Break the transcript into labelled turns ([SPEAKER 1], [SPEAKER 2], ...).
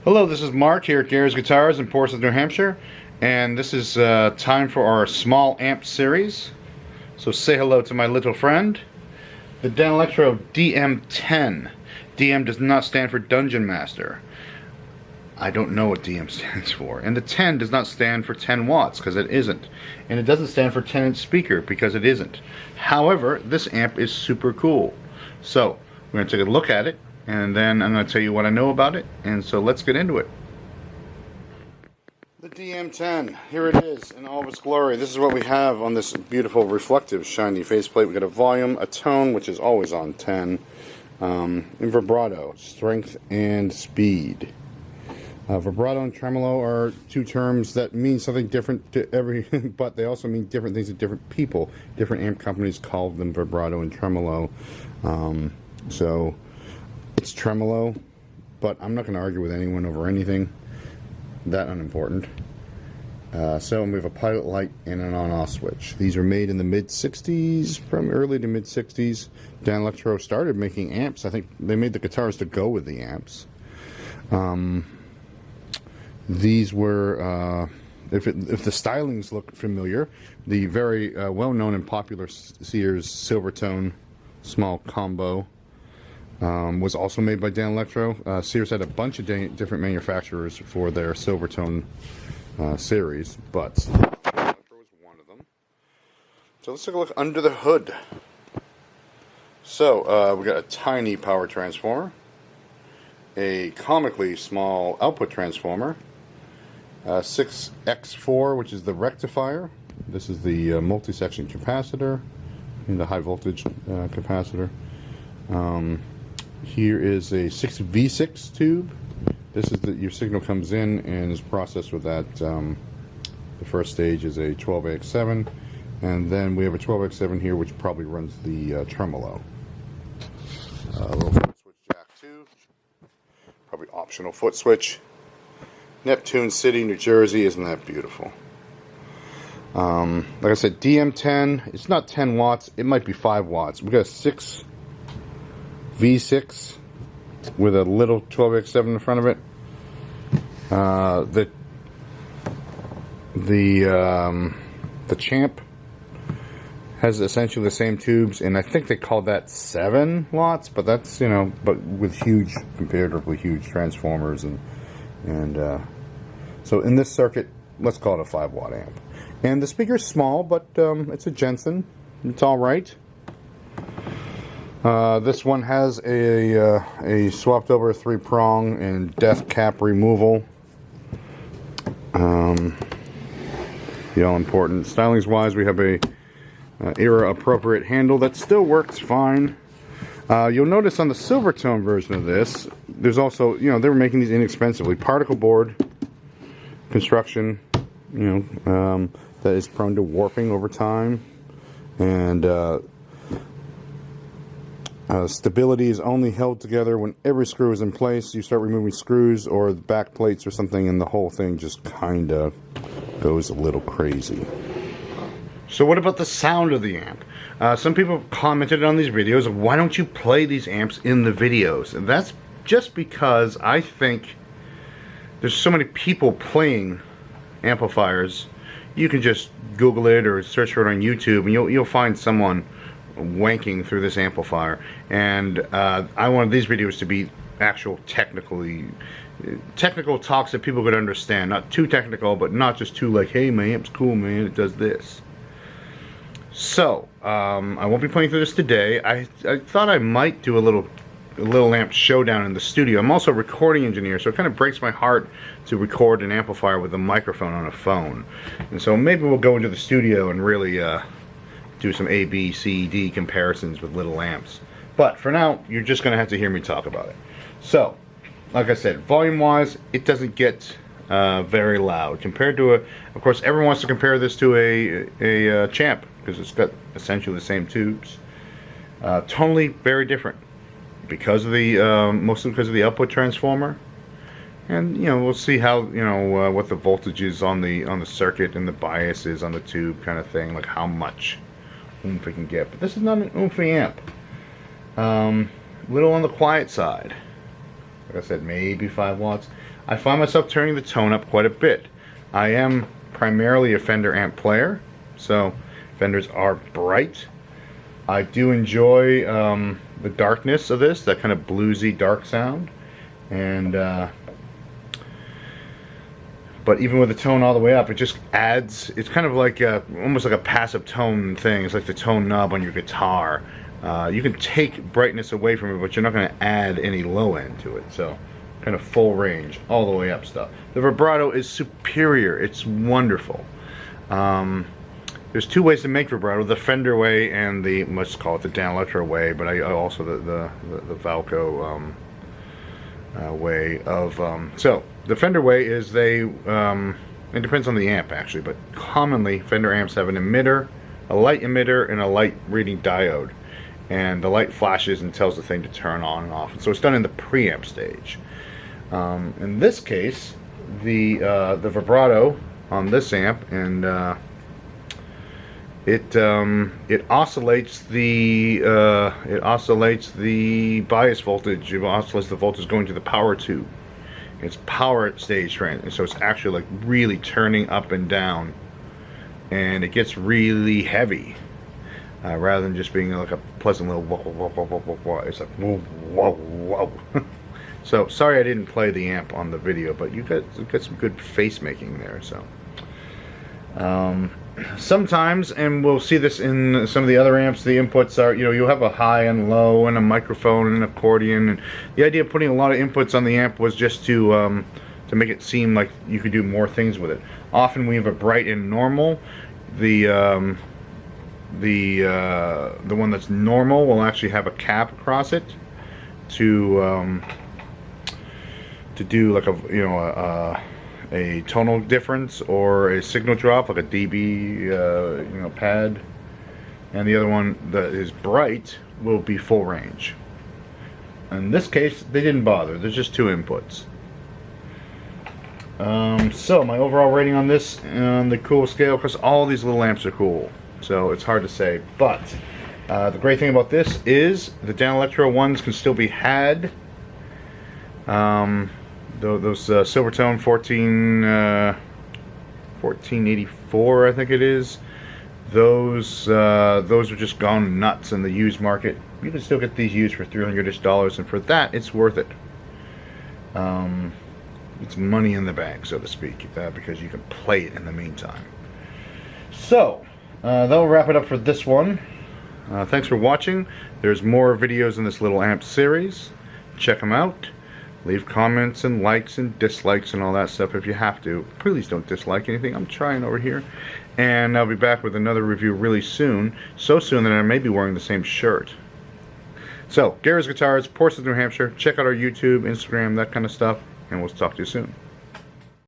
[SPEAKER 1] Hello, this is Mark here at Gary's Guitars in Portsmouth, New Hampshire, and this is time for our small amp series. So say hello to my little friend, the Danelectro DM10. DM does not stand for Dungeon Master. I don't know what DM stands for. And the 10 does not stand for 10 watts, because it isn't. And it doesn't stand for 10-inch speaker, because it isn't. However, this amp is super cool. So, we're going to take a look at it, and then I'm going to tell you what I know about it, and so let's get into it. The DM10, here it is in all of its glory. This is what we have on this beautiful reflective shiny faceplate. We got a volume, a tone, which is always on 10, and vibrato, strength and speed. Vibrato and tremolo are two terms that mean something different to every, but they also mean different things to different people. Different amp companies call them vibrato and tremolo. So it's tremolo, but I'm not going to argue with anyone over anything that unimportant. So we have a pilot light and an on-off switch. These are made in the mid-60s, from early to mid-60s. Danelectro started making amps. I think they made the guitars to go with the amps. These were, if the stylings look familiar, the very well-known and popular Sears Silvertone small combo was also made by Danelectro. Sears had a bunch of different manufacturers for their Silvertone series, but Danelectro was one of them. So let's take a look under the hood. So we got a tiny power transformer, a comically small output transformer, 6X4, which is the rectifier. This is the multi-section capacitor, and the high voltage capacitor. Here is a 6V6 tube. This is your signal comes in and is processed with that. The first stage is a 12AX7, and then we have a 12AX7 here, which probably runs the tremolo. A little foot switch jack too, probably optional foot switch. Neptune City, New Jersey, isn't that beautiful? Like I said, DM10, it's not 10 watts, it might be 5 watts. We got a 6 V6 with a little 12X7 in front of it. The Champ has essentially the same tubes, and I think they call that 7 watts, but that's, you know, but with huge, comparatively huge transformers, and so in this circuit, let's call it a 5-watt amp. And the speaker's small, but it's a Jensen. It's all right. This one has a swapped over 3-prong and death cap removal. The all important stylings wise, we have a era appropriate handle that still works fine. You'll notice on the Silvertone version of this, there's also, you know, they were making these inexpensively. Particle board construction, you know, that is prone to warping over time, and stability is only held together when every screw is in place. You start removing screws or the back plates or something, and the whole thing just kind of goes a little crazy. So what about the sound of the amp? Some people commented on these videos, why don't you play these amps in the videos? And that's just because I think there's so many people playing amplifiers. You can just Google it or search for it on YouTube, and you'll find someone wanking through this amplifier. And I wanted these videos to be actual technical talks that people could understand. Not too technical, but not just too like, hey, my amp's cool, man, it does this. So I won't be playing through this today. I thought I might do a little amp showdown in the studio. I'm also a recording engineer, so it kind of breaks my heart to record an amplifier with a microphone on a phone. And so maybe we'll go into the studio and really do some A, B, C, D comparisons with little amps. But for now, you're just going to have to hear me talk about it. So, like I said, volume-wise, it doesn't get very loud. Compared to of course, everyone wants to compare this to a Champ, because it's got essentially the same tubes. Tonally, very different. Because of the mostly because of the output transformer, and you know, we'll see how, you know, what the voltage is on the circuit and the bias is on the tube, kind of thing, like how much oomph it can get. But this is not an oomphy amp. Little on the quiet side. like I said, maybe 5 watts. I find myself turning the tone up quite a bit. I am primarily a Fender amp player, so Fenders are bright. I do enjoy the darkness of this, that kind of bluesy dark sound, and but even with the tone all the way up, it just adds, it's kind of like almost like a passive tone thing. It's like the tone knob on your guitar. You can take brightness away from it, but you're not going to add any low end to it. So kind of full range all the way up stuff. The vibrato is superior. It's wonderful. There's 2 ways to make vibrato: the Fender way and the, let's call it the Danelectro way, but I also the Valco way of so the Fender way is it depends on the amp actually, but commonly Fender amps have an emitter, a light emitter, and a light reading diode, and the light flashes and tells the thing to turn on and off, and so it's done in the preamp stage. In this case, the vibrato on this amp, and it oscillates the bias voltage. It oscillates the voltage going to the power tube. It's power stage trend, and so it's actually like really turning up and down, and it gets really heavy rather than just being like a pleasant little whoa, whoa, whoa, whoa, whoa, whoa. It's like whoa, whoa, whoa. So sorry I didn't play the amp on the video, but you got some good face making there. So sometimes, and we'll see this in some of the other amps, the inputs are, you'll have a high and low and a microphone and an accordion, and the idea of putting a lot of inputs on the amp was just to make it seem like you could do more things with it. Often we have a bright and normal. The one that's normal will actually have a cap across it to do like a tonal difference or a signal drop, like a dB pad, and the other one that is bright will be full range. In this case, they didn't bother. There's just 2 inputs. So my overall rating on this, on the cool scale, because all these little amps are cool, so it's hard to say. But the great thing about this is the Danelectro ones can still be had. Those Silvertone 1484, I think it is. Those are just gone nuts in the used market. You can still get these used for $300-ish, and for that, it's worth it. It's money in the bank, so to speak, because you can play it in the meantime. So that'll wrap it up for this one. Thanks for watching. There's more videos in this little amp series. Check them out. Leave comments and likes and dislikes and all that stuff if you have to. Please don't dislike anything. I'm trying over here. And I'll be back with another review really soon. So soon that I may be wearing the same shirt. So, Gary's Guitars, Portsmouth, New Hampshire. Check out our YouTube, Instagram, that kind of stuff. And we'll talk to you soon.